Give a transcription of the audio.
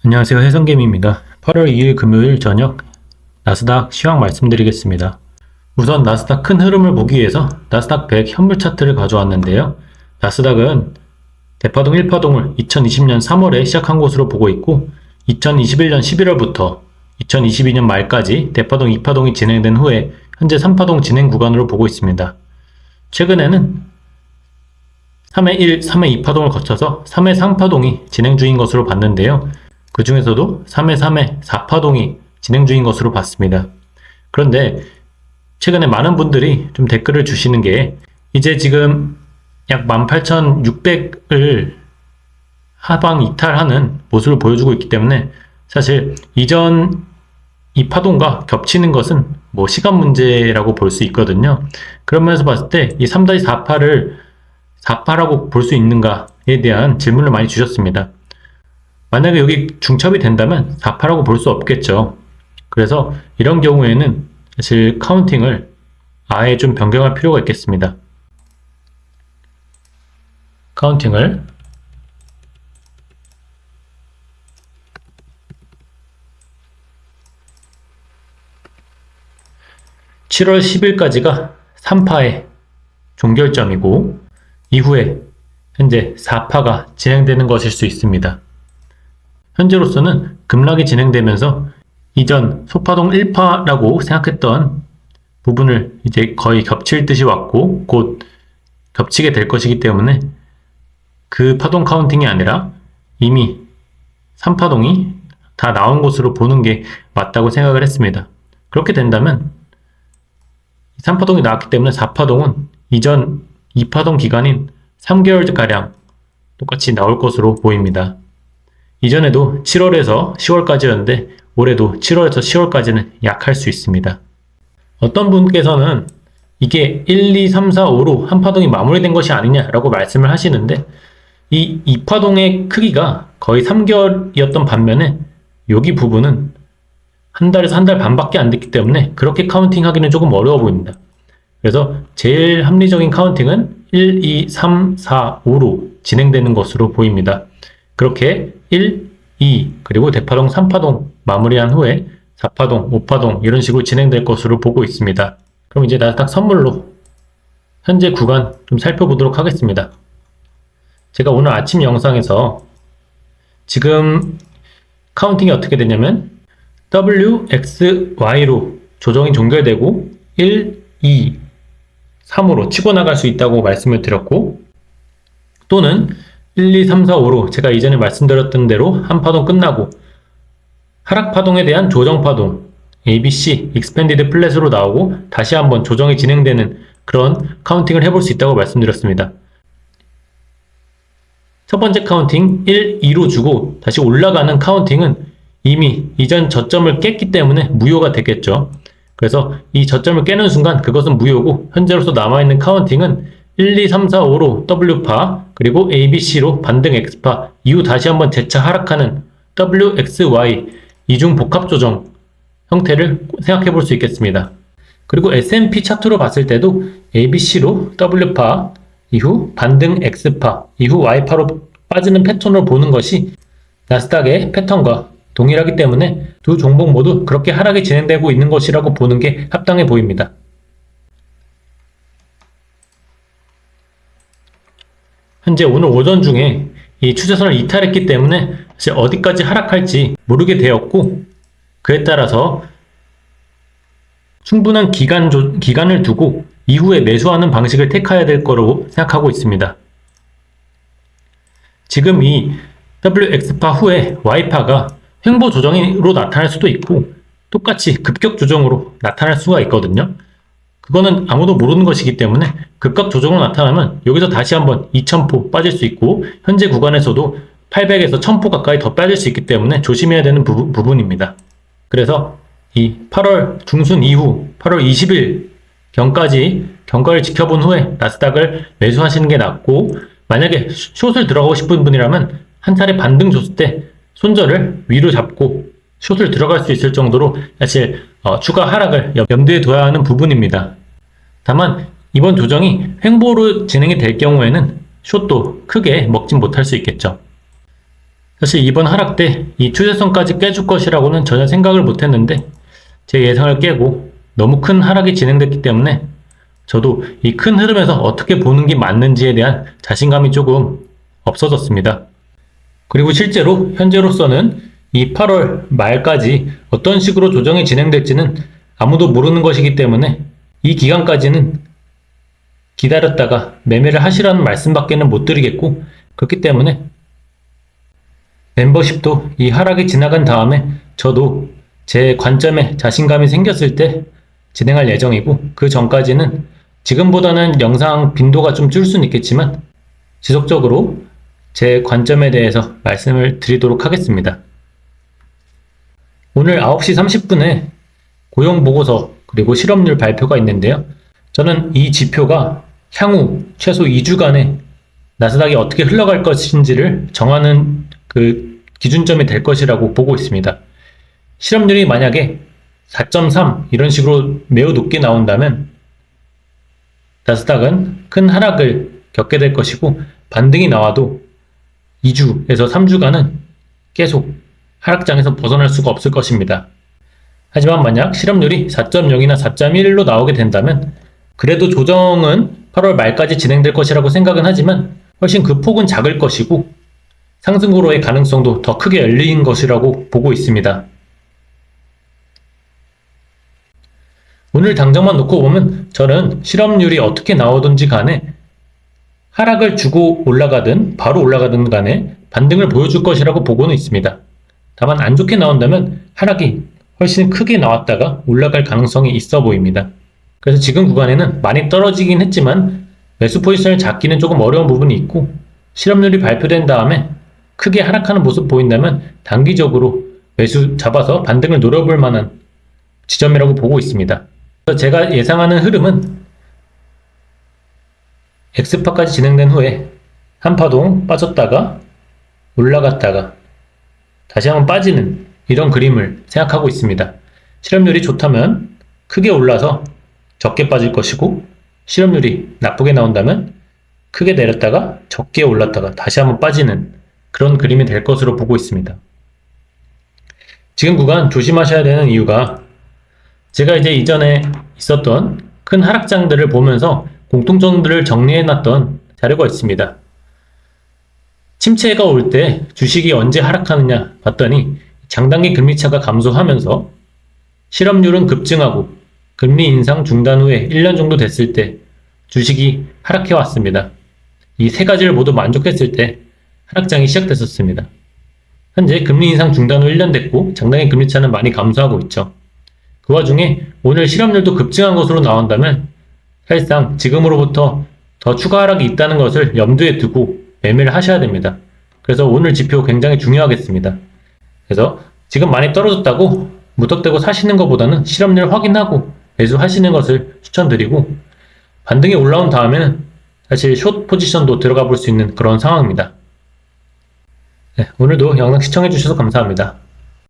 안녕하세요. 해성개미입니다. 8월 2일 금요일 저녁 나스닥 시황 말씀드리겠습니다. 우선 나스닥 큰 흐름을 보기 위해서 나스닥 100 현물 차트를 가져왔는데요. 나스닥은 대파동 1파동을 2020년 3월에 시작한 것으로 보고 있고 2021년 11월부터 2022년 말까지 대파동 2파동이 진행된 후에 현재 3파동 진행 구간으로 보고 있습니다. 최근에는 3회 1, 3회 2파동을 거쳐서 3회 상파동이 진행 중인 것으로 봤는데요. 그 중에서도 3회, 3회, 4파동이 진행 중인 것으로 봤습니다. 그런데 최근에 많은 분들이 좀 댓글을 주시는 게 이제 지금 약 18,600을 하방 이탈하는 모습을 보여주고 있기 때문에 사실 이전 이 파동과 겹치는 것은 뭐 시간 문제라고 볼 수 있거든요. 그런 면에서 봤을 때 이 3-4파를 4파라고 볼 수 있는가에 대한 질문을 많이 주셨습니다. 만약에 여기 중첩이 된다면 4파라고 볼 수 없겠죠. 그래서 이런 경우에는 사실 카운팅을 아예 좀 변경할 필요가 있겠습니다. 카운팅을 7월 10일까지가 3파의 종결점이고 이후에 현재 4파가 진행되는 것일 수 있습니다. 현재로서는 급락이 진행되면서 이전 소파동 1파라고 생각했던 부분을 이제 거의 겹칠 듯이 왔고 곧 겹치게 될 것이기 때문에 그 파동 카운팅이 아니라 이미 3파동이 다 나온 것으로 보는 게 맞다고 생각을 했습니다. 그렇게 된다면 3파동이 나왔기 때문에 4파동은 이전 2파동 기간인 3개월가량 똑같이 나올 것으로 보입니다. 이전에도 7월에서 10월까지였는데 올해도 7월에서 10월까지는 약할 수 있습니다. 어떤 분께서는 이게 1, 2, 3, 4, 5로 한 파동이 마무리된 것이 아니냐라고 말씀을 하시는데 이 2파동의 크기가 거의 3개월이었던 반면에 여기 부분은 한 달에서 한 달 반밖에 안 됐기 때문에 그렇게 카운팅 하기는 조금 어려워 보입니다. 그래서 제일 합리적인 카운팅은 1, 2, 3, 4, 5로 진행되는 것으로 보입니다. 그렇게 1, 2, 그리고 대파동 3파동 마무리한 후에 4파동, 5파동 이런 식으로 진행될 것으로 보고 있습니다. 그럼 이제 나스닥 선물로 현재 구간 좀 살펴보도록 하겠습니다. 제가 오늘 아침 영상에서 지금 카운팅이 어떻게 되냐면 W, X, Y로 조정이 종결되고 1, 2, 3으로 치고 나갈 수 있다고 말씀을 드렸고 또는 1, 2, 3, 4, 5로 제가 이전에 말씀드렸던 대로 한 파동 끝나고 하락 파동에 대한 조정 파동 ABC, Expanded Flat으로 나오고 다시 한번 조정이 진행되는 그런 카운팅을 해볼 수 있다고 말씀드렸습니다. 첫 번째 카운팅 1, 2로 주고 다시 올라가는 카운팅은 이미 이전 저점을 깼기 때문에 무효가 되겠죠. 그래서 이 저점을 깨는 순간 그것은 무효고 현재로서 남아있는 카운팅은 1, 2, 3, 4, 5로 W파 그리고 ABC로 반등 X파 이후 다시 한번 재차 하락하는 W, X, Y 이중 복합 조정 형태를 생각해 볼 수 있겠습니다. 그리고 S&P 차트로 봤을 때도 ABC로 W파 이후 반등 X파 이후 Y파로 빠지는 패턴을 보는 것이 나스닥의 패턴과 동일하기 때문에 두 종목 모두 그렇게 하락이 진행되고 있는 것이라고 보는 게 합당해 보입니다. 현재 오늘 오전 중에 이 추세선을 이탈했기 때문에 사실 어디까지 하락할지 모르게 되었고 그에 따라서 충분한 기간을 두고 이후에 매수하는 방식을 택해야 될 거로 생각하고 있습니다. 지금 이 WX파 후에 Y파가 횡보 조정으로 나타날 수도 있고 똑같이 급격 조정으로 나타날 수가 있거든요. 그거는 아무도 모르는 것이기 때문에 급각 조정으로 나타나면 여기서 다시 한번 2000포 빠질 수 있고 현재 구간에서도 800에서 1000포 가까이 더 빠질 수 있기 때문에 조심해야 되는 부분입니다. 그래서 이 8월 중순 이후 8월 20일 경까지 경과를 지켜본 후에 나스닥을 매수하시는 게 낫고 만약에 숏을 들어가고 싶은 분이라면 한 차례 반등 줬을 때 손절을 위로 잡고 숏을 들어갈 수 있을 정도로 사실 추가 하락을 염두에 둬야 하는 부분입니다. 다만 이번 조정이 횡보로 진행이 될 경우에는 숏도 크게 먹진 못할 수 있겠죠. 사실 이번 하락 때 이 추세선까지 깨줄 것이라고는 전혀 생각을 못했는데 제 예상을 깨고 너무 큰 하락이 진행됐기 때문에 저도 이 큰 흐름에서 어떻게 보는 게 맞는지에 대한 자신감이 조금 없어졌습니다. 그리고 실제로 현재로서는 이 8월 말까지 어떤 식으로 조정이 진행될지는 아무도 모르는 것이기 때문에 이 기간까지는 기다렸다가 매매를 하시라는 말씀밖에는 못 드리겠고, 그렇기 때문에 멤버십도 이 하락이 지나간 다음에 저도 제 관점에 자신감이 생겼을 때 진행할 예정이고, 그 전까지는 지금보다는 영상 빈도가 좀 줄 수는 있겠지만 지속적으로 제 관점에 대해서 말씀을 드리도록 하겠습니다. 오늘 9시 30분에 고용보고서 그리고 실업률 발표가 있는데요. 저는 이 지표가 향후 최소 2주간에 나스닥이 어떻게 흘러갈 것인지를 정하는 그 기준점이 될 것이라고 보고 있습니다. 실업률이 만약에 4.3 이런 식으로 매우 높게 나온다면 나스닥은 큰 하락을 겪게 될 것이고, 반등이 나와도 2주에서 3주간은 계속 하락장에서 벗어날 수가 없을 것입니다. 하지만 만약 실업률이 4.0이나 4.1로 나오게 된다면 그래도 조정은 8월 말까지 진행될 것이라고 생각은 하지만 훨씬 그 폭은 작을 것이고 상승으로의 가능성도 더 크게 열린 것이라고 보고 있습니다. 오늘 당장만 놓고 보면 저는 실업률이 어떻게 나오든지 간에 하락을 주고 올라가든 바로 올라가든 간에 반등을 보여줄 것이라고 보고는 있습니다. 다만 안 좋게 나온다면 하락이 훨씬 크게 나왔다가 올라갈 가능성이 있어 보입니다. 그래서 지금 구간에는 많이 떨어지긴 했지만 매수 포지션을 잡기는 조금 어려운 부분이 있고, 실업률이 발표된 다음에 크게 하락하는 모습 보인다면 단기적으로 매수 잡아서 반등을 노려볼 만한 지점이라고 보고 있습니다. 그래서 제가 예상하는 흐름은 X파까지 진행된 후에 한 파동 빠졌다가 올라갔다가 다시 한번 빠지는 이런 그림을 생각하고 있습니다. 실업률이 좋다면 크게 올라서 적게 빠질 것이고, 실업률이 나쁘게 나온다면 크게 내렸다가 적게 올랐다가 다시 한번 빠지는 그런 그림이 될 것으로 보고 있습니다. 지금 구간 조심하셔야 되는 이유가, 제가 이제 이전에 있었던 큰 하락장들을 보면서 공통점들을 정리해놨던 자료가 있습니다. 침체가 올 때 주식이 언제 하락하느냐 봤더니 장단기 금리차가 감소하면서 실업률은 급증하고 금리 인상 중단 후에 1년 정도 됐을 때 주식이 하락해 왔습니다. 이 세 가지를 모두 만족했을 때 하락장이 시작됐었습니다. 현재 금리 인상 중단 후 1년 됐고 장단기 금리차는 많이 감소하고 있죠. 그 와중에 오늘 실업률도 급증한 것으로 나온다면 사실상 지금으로부터 더 추가 하락이 있다는 것을 염두에 두고 매매를 하셔야 됩니다. 그래서 오늘 지표 굉장히 중요하겠습니다. 그래서 지금 많이 떨어졌다고 무턱대고 사시는 것보다는 실업률 확인하고 매수하시는 것을 추천드리고, 반등이 올라온 다음에는 사실 숏 포지션도 들어가 볼 수 있는 그런 상황입니다. 네, 오늘도 영상 시청해주셔서 감사합니다.